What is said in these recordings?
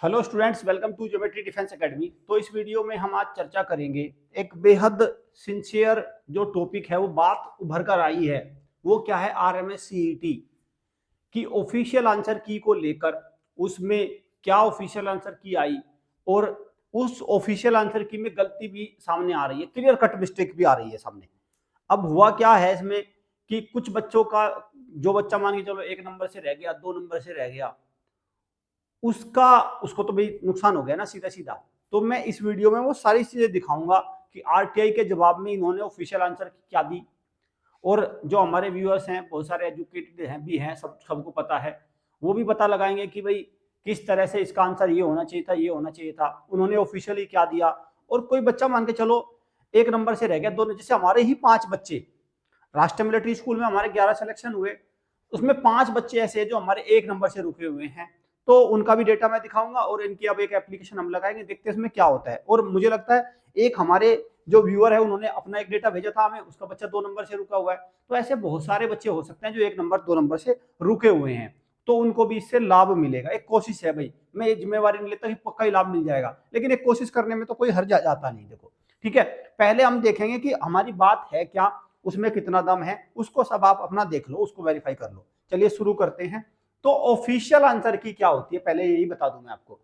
Hello students, welcome to geometry defence academy. तो इस video में हम आज चर्चा करेंगे एक बेहद सिंसियर जो टॉपिक है, वो बात उभर कर आई है। वो क्या है? RMSCET की ऑफिशियल आंसर की को लेकर उसमें क्या ऑफिशियल आंसर की आई और उस ऑफिशियल आंसर की में गलती भी सामने आ रही है, क्लियर कट मिस्टेक भी आ रही है सामने। अब हुआ क्या है इसमें कि कुछ बच्चों का, जो बच्चा मान के चलो 1 नंबर से रह गया, 2 नंबर से रह गया, उसको तो भाई नुकसान हो गया ना सीधा सीधा। तो मैं इस वीडियो में वो सारी चीजें दिखाऊंगा कि आरटीआई के जवाब में इन्होंने ऑफिशियल आंसर क्या दी। और जो हमारे व्यूअर्स हैं, बहुत सारे एजुकेटेड हैं भी हैं, सबको पता है, वो भी पता लगाएंगे कि भाई किस तरह से इसका आंसर ये होना चाहिए था, ये होना चाहिए था, उन्होंने ऑफिशियली क्या दिया। और कोई बच्चा मान के चलो 1 नंबर से रह गया, दोनों, जैसे हमारे ही 5 बच्चे राष्ट्रीय मिलिट्री स्कूल में हमारे 11 सिलेक्शन हुए, उसमें 5 बच्चे ऐसे हैं जो हमारे 1 नंबर से रुके हुए हैं। तो उनका भी डेटा मैं दिखाऊंगा और इनकी अब एक एप्लीकेशन हम लगाएंगे, देखते हैं इसमें क्या होता है। और मुझे लगता है एक हमारे जो व्यूअर है उन्होंने अपना एक डेटा भेजा था हमें, उसका बच्चा 2 नंबर से रुका हुआ है। तो ऐसे बहुत सारे बच्चे हो सकते हैं जो 1 नंबर 2 नंबर से रुके हुए हैं, तो उनको भी इससे लाभ मिलेगा। एक कोशिश है भाई, मैं ये जिम्मेवारी नहीं लेता कि पक्का ही लाभ मिल जाएगा, लेकिन एक कोशिश करने में तो कोई हर्ज जाता नहीं। देखो ठीक है, पहले हम देखेंगे कि हमारी बात है क्या, उसमें कितना दम है, उसको सब आप अपना देख लो, उसको वेरीफाई कर लो। चलिए शुरू करते हैं। तो ऑफिशियल आंसर की क्या होती है, पहले यही बता दूं मैं आपको।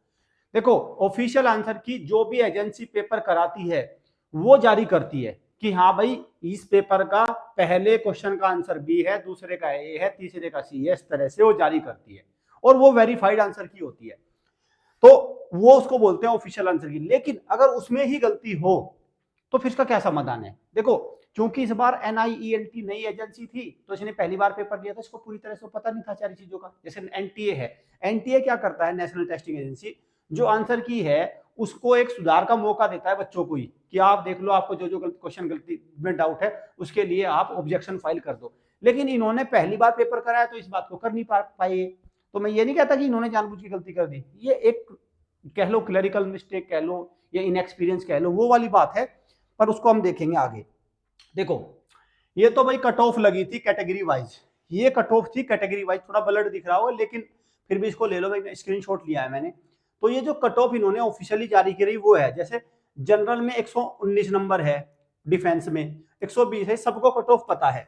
देखो, ऑफिशियल आंसर की जो भी एजेंसी पेपर कराती है वो जारी करती है कि हाँ भाई इस पेपर का पहले क्वेश्चन का आंसर बी है, दूसरे का ए है, तीसरे का सी है, इस तरह से वो जारी करती है और वो वेरीफाइड आंसर की होती है। तो वो उसको बोलते हैं ऑफिशियल आंसर की। लेकिन अगर उसमें ही गलती हो तो फिर इसका क्या समाधान है? देखो, क्योंकि इस बार NIELT नई एजेंसी थी, तो इसने पहली बार पेपर लिया था, इसको पूरी तरह से पता नहीं था सारी चीजों का। जैसे एनटीए है, एनटीए क्या करता है, नेशनल टेस्टिंग एजेंसी, जो आंसर की है उसको एक सुधार का मौका देता है बच्चों को ही, कि आप देख लो, आपको जो जो क्वेश्चन गलती में डाउट है उसके लिए आप ऑब्जेक्शन फाइल कर दो। लेकिन इन्होंने पहली बार पेपर कराया तो इस बात को कर नहीं पाए। तो मैं ये नहीं कहता कि इन्होंने जानबूझ के गलती कर दी, ये एक कह लो क्लरिकल मिस्टेक कह लो या इनएक्सपीरियंस कह लो, वो वाली बात है, पर उसको हम देखेंगे आगे। देखो, ये तो भाई कट ऑफ लगी थी कैटेगरी वाइज, ये कट ऑफ थी कैटेगरी वाइज, थोड़ा ब्लर्ड दिख रहा होगा लेकिन फिर भी इसको ले लो भाई, स्क्रीनशॉट लिया है मैंने। तो ये जो कट ऑफ इन्होंने ऑफिशियली जारी की रही वो है, जैसे जनरल में 119 नंबर है, डिफेंस में 120 है, सबको कट ऑफ पता है।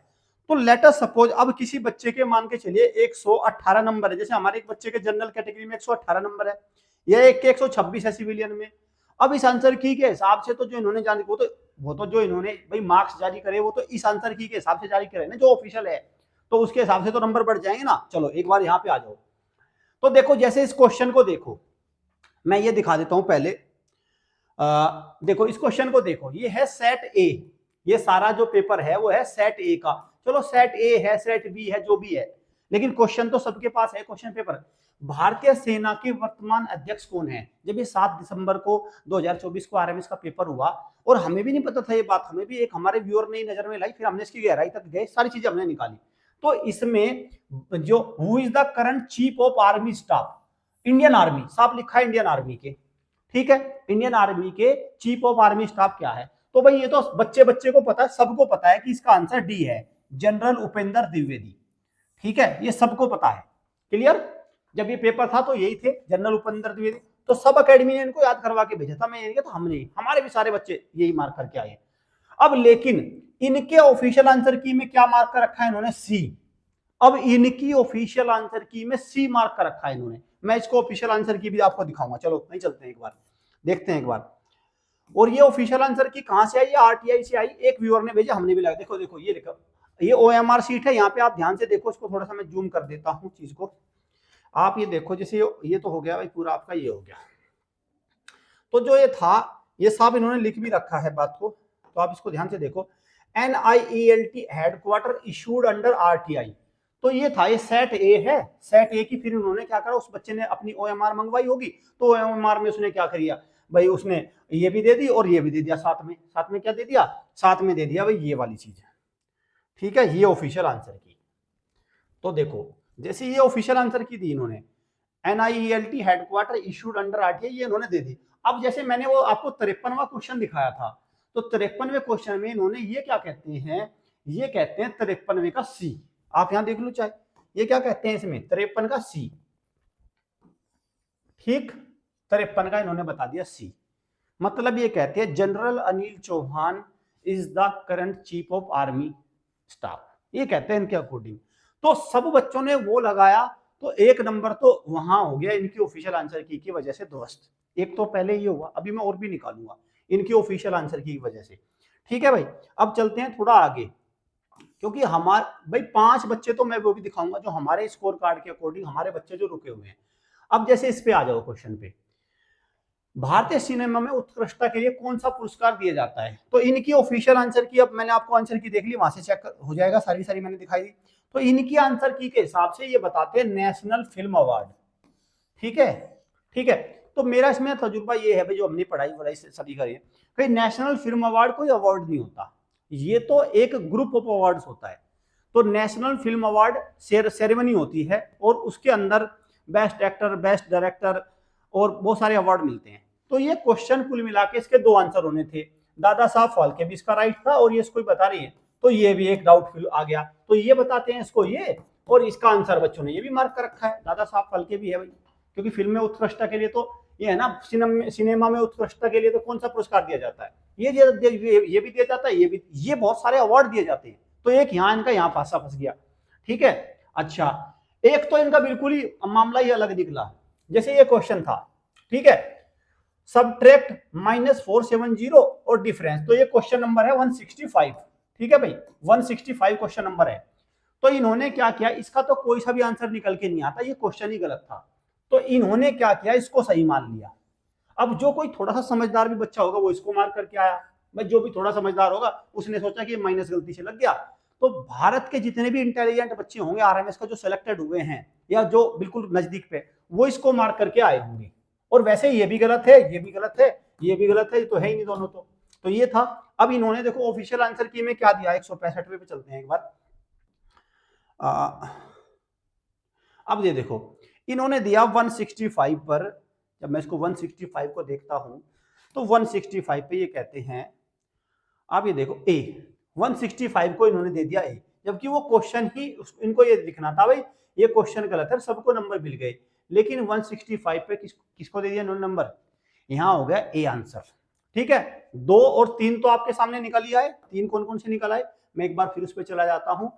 तो लेट अस सपोज अब किसी बच्चे के मान के चलिए 118 नंबर है, जैसे हमारे एक बच्चे के जनरल कैटेगरी में 118 नंबर है, या एक के 126 है सिविलियन में। अब इस आंसर की के हिसाब से तो जो इन्होंने जारी, वो तो जो इन्होंने भाई मार्क्स जारी करे वो तो इस आंसर की के हिसाब से जारी करे ना, जो ऑफिशियल है, तो उसके हिसाब से तो नंबर बढ़ जाएंगे ना। चलो एक बार यहाँ पे आ जाओ। तो देखो, जैसे इस क्वेश्चन को देखो, मैं ये दिखा देता हूं पहले। देखो इस क्वेश्चन को देखो, ये है सेट ए, ये सारा जो पेपर है वो है सेट ए का। चलो सेट ए है, सेट बी है, जो भी है, लेकिन क्वेश्चन तो सबके पास है। क्वेश्चन पेपर, भारतीय सेना के वर्तमान अध्यक्ष कौन है? जब ये 7 दिसंबर को 2024 को आरएमएस का पेपर हुआ, और हमें भी नहीं पता था ये बात, हमें भी एक हमारे व्यूअर ने नजर में लाई, फिर हमने इसकी गहराई तक गए, सारी चीजें हमने निकाली। तो इसमें जो who is the current chief of army staff, Indian army, साफ लिखा है इंडियन आर्मी के, ठीक है, इंडियन आर्मी के चीफ ऑफ आर्मी स्टाफ क्या है? तो भाई ये तो बच्चे बच्चे को पता है, सबको पता है कि इसका आंसर डी है, जनरल उपेंद्र द्विवेदी। ठीक है, ये सबको पता है, क्लियर। जब ये पेपर था तो यही थे, जनरल उपेंद्र द्विवेदी। तो सब अकेडमी ने इनको याद करवा के भेजा था, मैं ये तो हमने, हमारे भी सारे बच्चे यही मार्क करके आए। अब लेकिन इनके ऑफिशियल आंसर की में क्या मार्क कर रखा है इन्होंने? सी। अब इनकी ऑफिशियल आंसर की में सी मार्क कर रखा है इन्होंने। मैं इसको ऑफिशियल आंसर की भी आपको दिखाऊंगा, चलो नहीं चलते हैं एक बार, देखते हैं एक बार। और ये ऑफिशियल आंसर की कहां से आई? आरटीआई से आई, एक व्यूअर ने भेजा, हमने भी लगा। देखो देखो, ये देखो, ये ओएमआर सीट है, यहाँ पे आप ध्यान से देखो, इसको थोड़ा सा मैं जूम कर देता हूँ चीज को। आप ये देखो, जैसे ये तो हो गया भाई पूरा आपका, ये हो गया। तो जो ये था, ये साहब इन्होंने लिख भी रखा है बात को, तो आप इसको ध्यान से देखो। NIELT headquarter issued under RTI। तो ये था, ये सेट ए है, सेट ए की फिर उन्होंने क्या करा, उस बच्चे ने अपनी OMR मंगवाई होगी, तो OMR में उसने क्या किया भाई, उसने ये भी दे दी और ये भी दे दिया साथ में। साथ में क्या दे दिया? साथ में दे दिया भाई ये वाली चीज, ठीक है, ये ऑफिशियल आंसर की। तो देखो, जैसे ये ऑफिशियल आंसर की दी इन्होंने, NIELT headquarter issued under RTI, ये इन्होंने दे दी। अब जैसे मैंने वो आपको 53वां क्वेश्चन दिखाया था, तो 53वें क्वेश्चन में इन्होंने ये क्या कहते हैं, ये कहते हैं 53वें का सी। आप यहां देख लो चाहे, ये क्या कहते हैं इसमें, 53 का सी, ठीक। 53 का इन्होंने बता दिया सी। मतलब ये कहते हैं general Anil Chauhan is the current chief of army staff, ये कहते हैं इनके अकॉर्डिंग। तो सब बच्चों ने वो लगाया, तो एक नंबर तो वहां हो गया इनकी ऑफिशियल आंसर की वजह से दोस्त। एक तो पहले ये हुआ, अभी मैं और भी निकालूंगा इनकी ऑफिशियल आंसर की वजह से। ठीक है भाई, अब चलते हैं थोड़ा आगे, क्योंकि हमारे भाई 5 बच्चे तो मैं वो भी दिखाऊंगा जो हमारे स्कोर कार्ड के अकॉर्डिंग हमारे बच्चे जो रुके हुए हैं। अब जैसे इस पे आ जाओ क्वेश्चन पे, भारतीय सिनेमा में उत्कृष्टता के लिए कौन सा पुरस्कार दिया जाता है? तो इनकी ऑफिशियल आंसर की, अब मैंने आपको आंसर की देख ली, वहां से चेक हो जाएगा, सारी सारी मैंने दिखाई दी। तो इनकी आंसर की के हिसाब से ये बताते हैं नेशनल फिल्म अवार्ड। ठीक है, ठीक है। तो मेरा इसमें तजुर्बा ये है भाई, जो हमने पढ़ाई वढ़ाई से सभी करी है, भाई नेशनल फिल्म अवार्ड कोई अवार्ड नहीं होता, ये तो एक ग्रुप ऑफ अवार्ड्स होता है। तो नेशनल फिल्म अवार्ड सेरेमनी होती है और उसके अंदर बेस्ट एक्टर, बेस्ट डायरेक्टर और बहुत सारे अवार्ड मिलते हैं। तो ये क्वेश्चन कुल मिला के इसके 2 आंसर होने थे, दादा साहब फाल्के भी इसका राइट था और ये इसको बता रही है, तो ये भी एक डाउटफुल आ गया। तो ये बताते हैं इसको ये, और इसका आंसर बच्चों ने ये भी मार्क कर रखा है, दादा साहब फाल्के भी है भाई, क्योंकि फिल्म में उत्कृष्टता के लिए तो ये है ना, सिनेमा में उत्कृष्टता के लिए तो कौन सा पुरस्कार दिया जाता है? ये भी दिया जाता है, ये बहुत सारे अवार्ड दिए जाते हैं। तो एक यहाँ इनका यहाँ पासा फंस गया। ठीक है, अच्छा, एक तो इनका बिल्कुल ही मामला ही अलग निकला। जैसे ये क्वेश्चन था, ठीक है, सबट्रैक्ट -470 और डिफरेंस, तो ये क्वेश्चन नंबर है 165। ठीक है भाई, 165 क्वेश्चन नंबर है। तो इन्होंने क्या किया, इसका तो कोई सा भी आंसर निकल के नहीं आता, ये क्वेश्चन ही गलत था। तो इन्होंने क्या किया, इसको सही मान लिया। अब जो कोई थोड़ा सा समझदार भी बच्चा होगा वो इसको मार्क करके आया, भाई जो भी थोड़ा समझदार होगा उसने सोचा कि माइनस गलती से लग गया। तो भारत के जितने भी इंटेलिजेंट बच्चे होंगे आरएमएस का जो सिलेक्टेड हुए हैं या जो बिल्कुल नजदीक पे, वो इसको मार्क करके आए होंगे। और वैसे ये भी गलत है, ये भी गलत है, ये भी गलत है, ये तो है ही नहीं दोनों। तो ये था। अब इन्होंने देखो ऑफिशियल आंसर की में क्या दिया, 165 पे चलते हैं एक बार। अब ये देखो इन्होंने दिया 165 पर, जब मैं इसको 165 को देखता हूं तो 165 पे ये कहते हैं, आप ये देखो ए, 165 को इन्होंने दे दिया ए, जबकि वो क्वेश्चन ही इनको ये लिखना था भाई ये क्वेश्चन गलत है, सबको नंबर मिल गए, लेकिन 165 पे किसको दे दिया इन्होंने नंबर? यहां हो गया ए आंसर। ठीक है, 2 और 3 तो आपके सामने निकल ही आए। 3 कौन कौन से निकल आए, मैं एक बार फिर उस पर चला जाता हूं।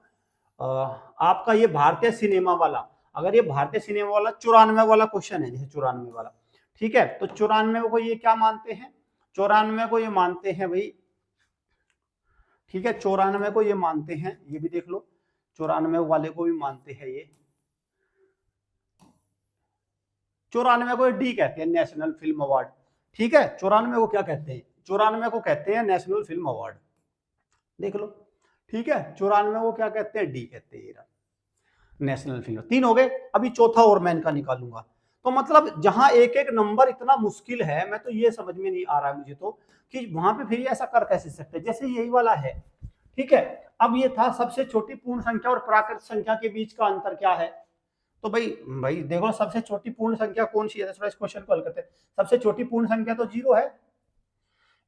आपका ये भारतीय सिनेमा वाला, अगर ये भारतीय सिनेमा वाला 94 वाला क्वेश्चन है, जैसे 94 वाला, ठीक है, तो 94 को ये क्या मानते हैं, 94 को ये मानते हैं भाई, ठीक है, 94 को ये मानते हैं, ये भी देख लो, 94 वाले को भी मानते हैं ये, 94 को डी कहते हैं, नेशनल फिल्म अवार्ड। ठीक है, 94 को क्या कहते हैं, 94 को कहते हैं नेशनल फिल्म अवार्ड, देख लो। ठीक है, 94 को क्या कहते हैं, डी कहते हैं, नेशनल फिल्म। 3 हो गए, अभी चौथा और मैं इनका निकालूंगा। तो मतलब जहां एक एक नंबर इतना मुश्किल है, मैं तो ये समझ में नहीं आ रहा है मुझे तो, कि वहां पे फिर ऐसा कर कैसे सकते, जैसे यही वाला है। ठीक है, अब ये था सबसे छोटी पूर्ण संख्या और प्राकृत संख्या के बीच का अंतर क्या है। तो भाई देखो, सबसे छोटी पूर्ण संख्या कौन सी है, थोड़ा इस क्वेश्चन को हल करते हैं। सबसे छोटी पूर्ण संख्या तो 0 है,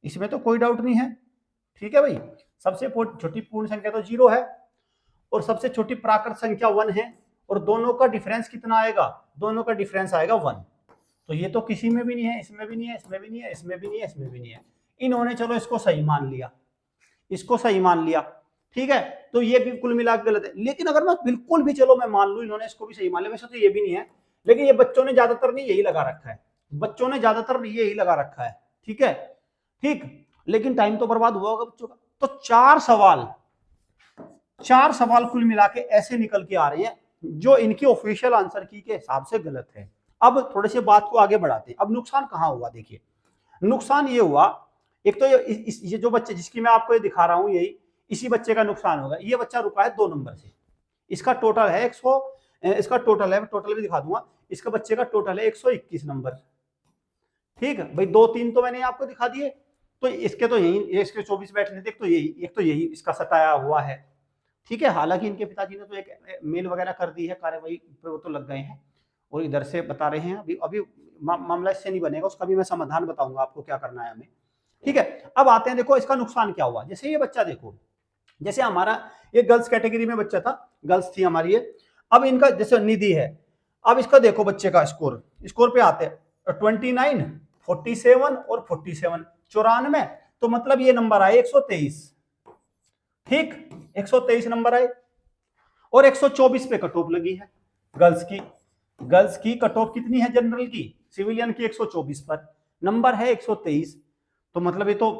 इसमें तो कोई डाउट नहीं है। ठीक है भाई, सबसे छोटी पूर्ण संख्या तो 0 है, और सबसे छोटी प्राकृत संख्या 1 है, और दोनों का डिफरेंस कितना आएगा, दोनों का डिफरेंस आएगा 1। तो ये तो किसी में भी नहीं है, इसमें भी नहीं है, इसमें भी नहीं है, इसमें भी नहीं है, इसमें भी नहीं है। इन्होंने चलो इसको सही मान लिया, इसको सही मान लिया। ठीक है, तो ये भी कुल मिला के गलत है। लेकिन अगर मैं बिल्कुल भी, चलो मैं मान लू इन्होंने इसको भी सही मान लिया, वैसे तो ये भी नहीं है, लेकिन ये बच्चों ने ज्यादातर नहीं यही लगा रखा है, बच्चों ने ज्यादातर यही लगा रखा है। ठीक है, ठीक, लेकिन टाइम तो बर्बाद हुआ होगा बच्चों का। तो 4 सवाल कुल मिला के ऐसे निकल के आ रहे हैं जो इनकी ऑफिशियल आंसर की के हिसाब से गलत है। अब थोड़े से बात को आगे बढ़ाते हैं। अब नुकसान कहां हुआ, देखिए नुकसान ये हुआ, एक तो ये जो बच्चे जिसकी मैं आपको ये दिखा रहा हूं, यही इसी बच्चे का नुकसान होगा। ये बच्चा रुका है 2 नंबर से, इसका टोटल है 100, इसका टोटल है, टोटल भी दिखा दूंगा, इसका बच्चे का टोटल है 121 नंबर। ठीक है भाई, 2 3 तो मैंने आपको दिखा दिए, तो इसके तो यही, इसके 24 बैठने थे, एक तो यही इसका सताया हुआ है। ठीक है, हालांकि इनके पिताजी ने तो एक मेल वगैरह कर दी है, कार्यवाही पे वो तो लग गए हैं और इधर से बता रहे हैं। अभी मामला इससे नहीं बनेगा, उसका भी मैं समाधान बताऊंगा आपको क्या करना है हमें। ठीक है, अब आते हैं, देखो इसका नुकसान क्या हुआ। जैसे ये बच्चा देखो, जैसे हमारा ये गर्ल्स कैटेगरी में बच्चा था, गर्ल्स थी हमारी ये, अब इनका जैसे निधि है, अब इसका देखो बच्चे का स्कोर पे आते हैं, 29, 47 और 47, 94, तो मतलब ये नंबर आए 123। ठीक, 123 नंबर आए और 124 पे कट ऑफ लगी है गर्ल्स की। गर्ल्स की कट ऑफ कितनी है जनरल की, सिविलियन की 124 पर, नंबर है 123। तो मतलब ये तो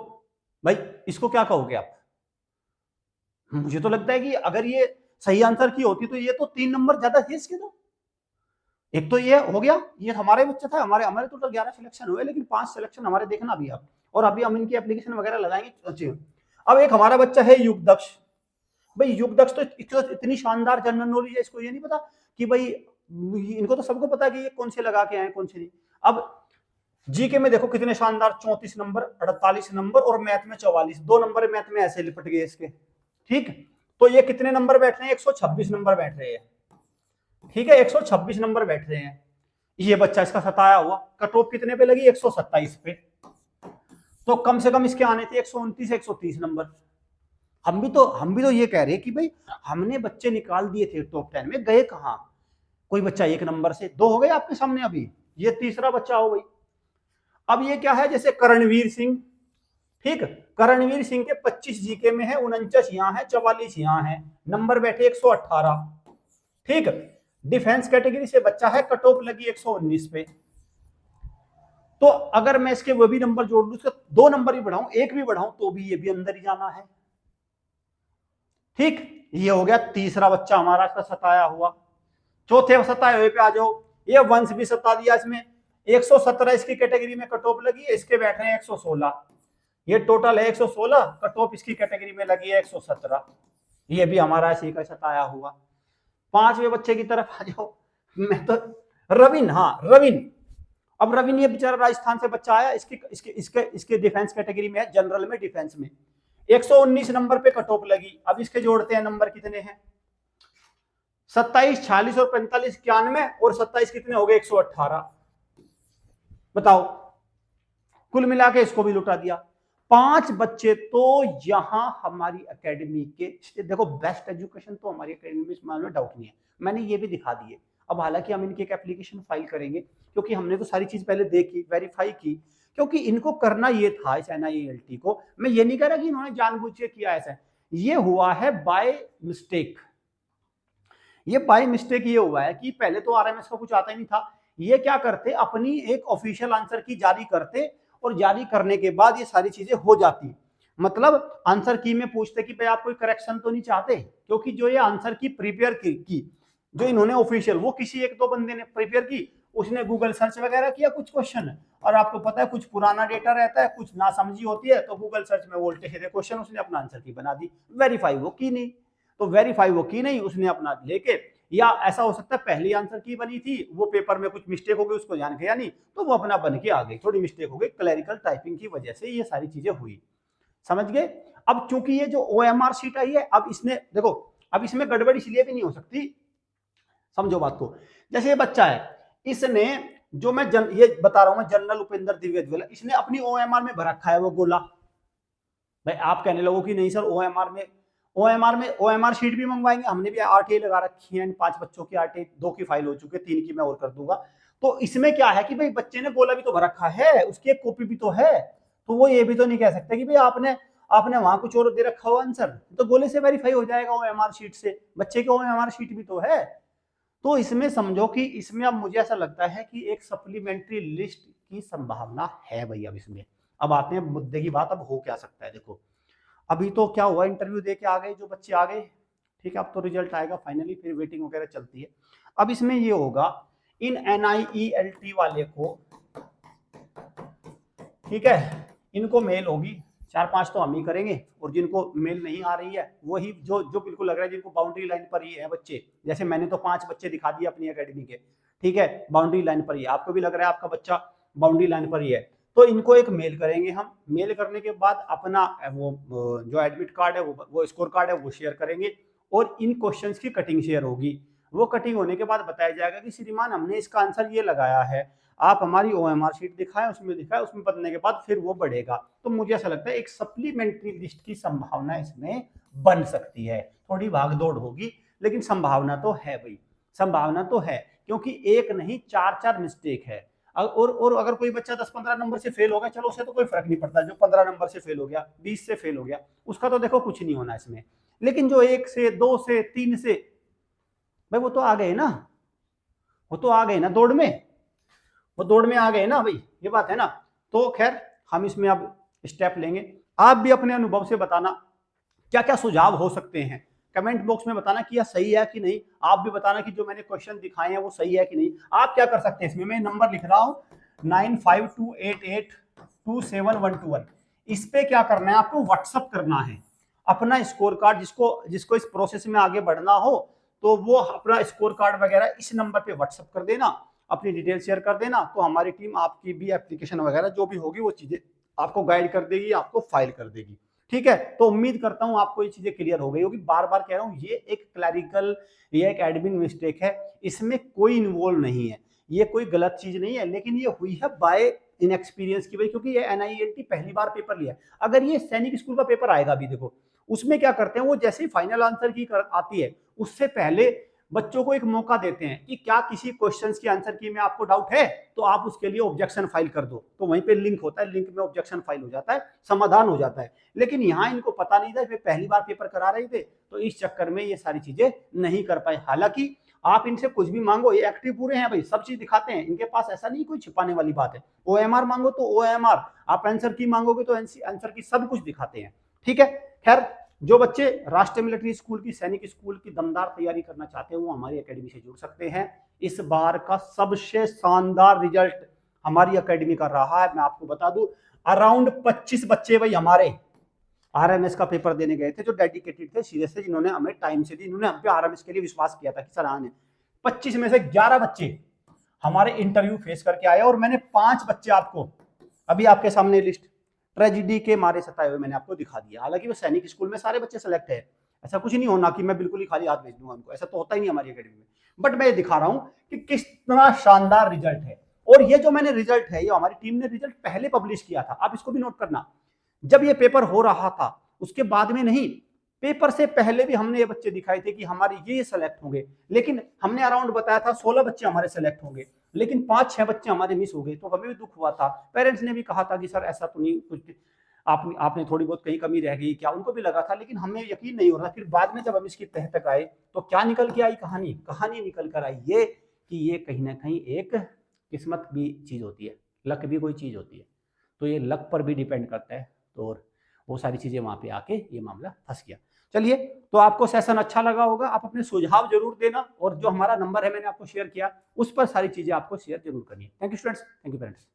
भाई इसको क्या कहोगे आप? मुझे तो लगता है कि अगर ये सही आंसर की होती तो ये तो 3 नंबर ज्यादा थे इसके। तो एक तो ये हो गया, ये हमारे बच्चा था, हमारे हमारे टोटल 11 सिलेक्शन हुए, लेकिन 5 सिलेक्शन हमारे देखना अभी आप, और अभी हम इनकी एप्लीकेशन वगैरह लगाएंगे। अब एक हमारा बच्चा है युगदक्ष। भाई युगदक्ष तो इतनी शानदार जनरल नॉलेज है, इसको ये नहीं पता कि भाई, इनको तो सबको पता है कि ये कौन से लगा के आए कौन से नहीं। अब जीके में देखो कितने शानदार, 34 नंबर, 48 नंबर और मैथ में 44, 2 नंबर मैथ में ऐसे लिपट गए इसके। ठीक, तो ये कितने नंबर बैठ रहे हैं, 126 नंबर बैठ रहे हैं। ठीक है, 126 नंबर बैठ रहे हैं। ये बच्चा इसका सताया हुआ, कट ऑफ कितने पे लगी, 127 पे। तो कम से कम इसके आने थे 129 130 नंबर। हम भी तो ये कह रहे हैं कि भाई हमने बच्चे निकाल दिए थे टॉप 10 में, गए कहां? कोई बच्चा 1 नंबर से 2 हो गए आपके सामने, अभी ये तीसरा बच्चा हो गई। अब ये क्या है, जैसे करणवीर सिंह। ठीक, करणवीर सिंह के 25 जीके में है, 49 यहां है, 44 यहां है, नंबर बैठे 118। ठीक, डिफेंस कैटेगरी से बच्चा है, कट ऑफ लगी 119 पे। तो अगर मैं इसके वो भी नंबर जोड़ दूं, 2 नंबर ही बढ़ाऊं, 1 भी बढ़ाऊं, तो भी ये भी अंदर ही जाना है। ठीक, ये हो गया तीसरा बच्चा हमारा इसका सताया हुआ। चौथे सताए हुए पे आ जाओ, ये वंश भी सता दिया इसमें, 117 इसकी कैटेगरी में कट ऑफ लगी है, इसके बैठ रहे हैं 116। ये टोटल है 116, कट ऑफ इसकी कैटेगरी में लगी है 117। ये भी हमारा ऐसे का सताया हुआ। 5वें बच्चे की तरफ आ जाओ, मैं तो रविन, हाँ रविन। अब रविन ये बेचारा राजस्थान से बच्चा आया, इसके डिफेंस कैटेगरी में है, जनरल में डिफेंस में 119 नंबर पे कट ऑफ लगी। अब इसके जोड़ते हैं नंबर कितने हैं, 27, 46 और 45, 91 और 27 कितने हो गए, 118। बताओ, कुल मिला के इसको भी लुटा दिया। 5 बच्चे तो यहां हमारी एकेडमी के, देखो बेस्ट एजुकेशन तो हमारी एकेडमी में, इसमें डाउट नहीं है, मैंने ये भी दिखा दिए। अब हालांकि हम इनकी एक एप्लीकेशन फाइल करेंगे, क्योंकि हमने तो सारी चीज पहले देखी, वेरीफाई की, क्योंकि इनको करना ये था इस NIELT को। मैं ये नहीं कह रहा कि इन्होंने जानबूझ के किया ऐसा, ये हुआ है बाय मिस्टेक। ये बाय मिस्टेक ये हुआ है कि पहले तो RMS का कुछ आता ही नहीं था, ये क्या करते, अपनी एक ऑफिशियल आंसर की जारी करते, और जारी करने के बाद ये सारी चीजें हो जाती। मतलब आंसर की में पूछते कि भाई आप कोई करेक्शन तो नहीं चाहते, क्योंकि जो ये आंसर की प्रिपेयर की जो इन्होंने ऑफिशियल, वो किसी 1-2 बंदे ने प्रिपेयर की, उसने गूगल सर्च वगैरह किया कुछ क्वेश्चन, और आपको पता है कुछ पुराना डेटा रहता है, कुछ नासमझी होती है, तो गूगल सर्च में वो उल्टे सीधे क्वेश्चन उसने अपना आंसर की बना दी, वेरीफाई वो की नहीं। तो वेरीफाई वो की नहीं, उसने अपना लेके, या ऐसा हो सकता है पहली आंसर की बनी थी, वो पेपर में कुछ मिस्टेक हो गई, उसको ध्यान गया नहीं, तो वो अपना बन के आ गई, थोड़ी मिस्टेक हो गई, क्लरिकल टाइपिंग की वजह से ये सारी चीजें हुई। समझ गए? अब चूंकि ये जो OMR शीट आई है, अब इसने देखो, अब इसमें गड़बड़ इसलिए भी नहीं हो सकती, समझो बात को। जैसे ये बच्चा है, इसने जो मैं ये बता रहा हूं, मैं जनरल उपेंद्र द्विवेदी, इसने अपनी OMR में भर रखा है वो गोला। भाई आप कहने लगो कि नहीं सर, OMR शीट भी मंगवाएंगे, हमने भी RTI लगा रखी है, 5 बच्चों की RTI, 2 की फाइल हो चुकी है, 3 की मैं और कर दूंगा। तो इसमें क्या है कि भाई बच्चे ने गोला भी तो भर रखा है, उसकी एक कॉपी भी तो है, तो वो ये भी तो नहीं कह सकते कि भाई आपने वहां कुछ और दे रखा हो आंसर, तो गोले से वेरीफाई हो जाएगा OMR शीट से, बच्चे के OMR शीट भी तो है। तो इसमें समझो कि इसमें अब मुझे ऐसा लगता है कि एक सप्लीमेंट्री लिस्ट की संभावना है भाई। अब इसमें अब आते हैं मुद्दे की बात, अब हो क्या सकता है। देखो अभी तो क्या हुआ, इंटरव्यू दे के आ गए जो बच्चे आ गए, ठीक है, अब तो रिजल्ट आएगा फाइनली, फिर वेटिंग वगैरह चलती है। अब इसमें ये होगा, इन NIELT वाले को, ठीक है, इनको मेल होगी, 4-5 तो हम ही करेंगे, और जिनको मेल नहीं आ रही है वही जो बिल्कुल लग रहा है जिनको बाउंड्री लाइन पर ही है बच्चे, जैसे मैंने तो 5 बच्चे दिखा दिए अपनी एकेडमी के, ठीक है, बाउंड्री लाइन पर ही, आपको भी लग रहा है आपका बच्चा बाउंड्री लाइन पर ही है, तो इनको एक मेल करेंगे हम। मेल करने के बाद अपना वो जो एडमिट कार्ड है, वो स्कोर कार्ड है, वो शेयर करेंगे, और इन क्वेश्चंस की कटिंग शेयर होगी। वो कटिंग होने के बाद बताया जाएगा कि श्रीमान हमने इसका आंसर ये लगाया है, आप हमारी OMR शीट दिखाएं, उसमें दिखाएं, उसमें बनने के बाद फिर वो बढ़ेगा। तो मुझे ऐसा लगता है एक सप्लीमेंट्री लिस्ट की संभावना इसमें बन सकती है, थोड़ी भागदौड़ होगी, लेकिन संभावना तो है भाई, संभावना तो है, क्योंकि एक नहीं 4-4 मिस्टेक है। और अगर कोई बच्चा 10-15 नंबर से फेल हो गया, चलो उसे तो कोई फर्क नहीं पड़ता, जो 15 नंबर से फेल हो गया, 20 से फेल हो गया, उसका तो देखो कुछ नहीं होना इसमें। लेकिन जो 1 से 2 से 3 से, भाई वो तो आ गए ना, वो तो आ गए ना दौड़ में, वो दौड़ में आ गए ना भाई, ये बात है ना। तो खैर हम इसमें अब स्टेप लेंगे। आप भी अपने अनुभव से बताना क्या क्या सुझाव हो सकते हैं, कमेंट बॉक्स में बताना कि यह सही है कि नहीं। आप भी बताना कि जो मैंने क्वेश्चन दिखाए हैं वो सही है कि नहीं। आप क्या कर सकते हैं, इसमें मैं नंबर लिख रहा हूं 9528827121। इस पे क्या करना है, आपको व्हाट्सअप करना है अपना स्कोर कार्ड। जिसको इस प्रोसेस में आगे बढ़ना हो तो वो अपना स्कोर कार्ड वगैरह इस नंबर पे व्हाट्सअप कर देना, अपनी डिटेल शेयर कर देना। तो हमारी टीम आपकी भी एप्लीकेशन वगैरह जो भी होगी वो चीजें आपको गाइड कर देगी, आपको फाइल कर देगी। ठीक है, तो उम्मीद करता हूं आपको ये चीजें क्लियर हो गई होगी। बार बार कह रहा हूं, ये एक क्लैरिकल, ये एक एडमिन मिस्टेक है, इसमें कोई इन्वॉल्व नहीं है, ये कोई गलत चीज नहीं है, लेकिन ये हुई है बाय इनएक्सपीरियंस की वजह, क्योंकि ये एनआईएलटी पहली बार पेपर लिया है। अगर ये सैनिक स्कूल का पेपर आएगा अभी देखो, उसमें क्या करते हैं वो, जैसे ही फाइनल आंसर की आती है उससे पहले बच्चों को एक मौका देते हैं कि क्या किसी क्वेश्चन की आंसर की में आपको डाउट है तो आप उसके लिए ऑब्जेक्शन फाइल कर दो। तो वहीं पे लिंक होता है, लिंक में ऑब्जेक्शन फाइल हो जाता है, समाधान हो जाता है। लेकिन यहाँ इनको पता नहीं था, वे पहली बार पेपर करा रहे थे, तो इस चक्कर में ये सारी चीजें नहीं कर पाए। हालांकि आप इनसे कुछ भी मांगो, ये एक्टिव पूरे हैं भाई, सब चीज दिखाते हैं इनके पास, ऐसा नहीं कोई छिपाने वाली बात है। ओएमआर मांगो तो ओएमआर, आप आंसर की मांगोगे तो आंसर की, सब कुछ दिखाते हैं। ठीक है, खैर जो बच्चे राष्ट्रीय मिलिट्री स्कूल की, सैनिक स्कूल की दमदार तैयारी करना चाहते हैं वो हमारी एकेडमी से जुड़ सकते हैं। इस बार का सबसे शानदार रिजल्ट हमारी एकेडमी का रहा है, मैं आपको बता दूं। अराउंड 25 बच्चे भाई हमारे आरएमएस का पेपर देने गए थे, जो डेडिकेटेड थे, सीरियस थे, जिन्होंने हमें टाइम से दी, इन्होंने हम पे आरएमएस के लिए विश्वास किया था कि सर आने। 25 में से 11 बच्चे हमारे इंटरव्यू फेस करके आए, और मैंने 5 बच्चे आपको अभी आपके सामने लिस्ट ट्रेजिडी के मारे सताए हुए मैंने आपको दिखा दिया। हालांकि वो सैनिक स्कूल में सारे बच्चे सेलेक्ट है, ऐसा कुछ नहीं होना कि मैं बिल्कुल ही खाली हाथ भेज दूंगा उनको, ऐसा तो होता ही नहीं हमारी एकेडमी में। बट मैं ये दिखा रहा हूं कि कितना शानदार रिजल्ट है। और ये जो मैंने रिजल्ट है, ये हमारी टीम ने रिजल्ट पहले पब्लिश किया था, आप इसको भी नोट करना। जब ये पेपर हो रहा था उसके बाद में नहीं, पेपर से पहले भी हमने ये बच्चे दिखाए थे कि हमारे ये सेलेक्ट होंगे। लेकिन हमने अराउंड बताया था 16 बच्चे हमारे सेलेक्ट होंगे, लेकिन 5-6 बच्चे हमारे मिस हो गए, तो हमें भी दुख हुआ था। पेरेंट्स ने भी कहा था कि सर ऐसा तो नहीं, कुछ आपने थोड़ी बहुत कहीं कमी रह गई क्या, उनको भी लगा था, लेकिन हमें यकीन नहीं हो रहा। फिर बाद में जब हम इसकी तह तक आए तो क्या निकल के आई कहानी, कहानी निकल कर आई ये कि ये कहीं ना कहीं एक किस्मत भी चीज होती है, लक भी कोई चीज होती है, तो ये लक पर भी डिपेंड करता है। तो और वो सारी चीजें वहां पे आके ये मामला फंस गया। चलिए, तो आपको सेशन अच्छा लगा होगा, आप अपने सुझाव जरूर देना, और जो हमारा नंबर है मैंने आपको शेयर किया उस पर सारी चीजें आपको शेयर जरूर करनी है। Thank you students, thank you parents.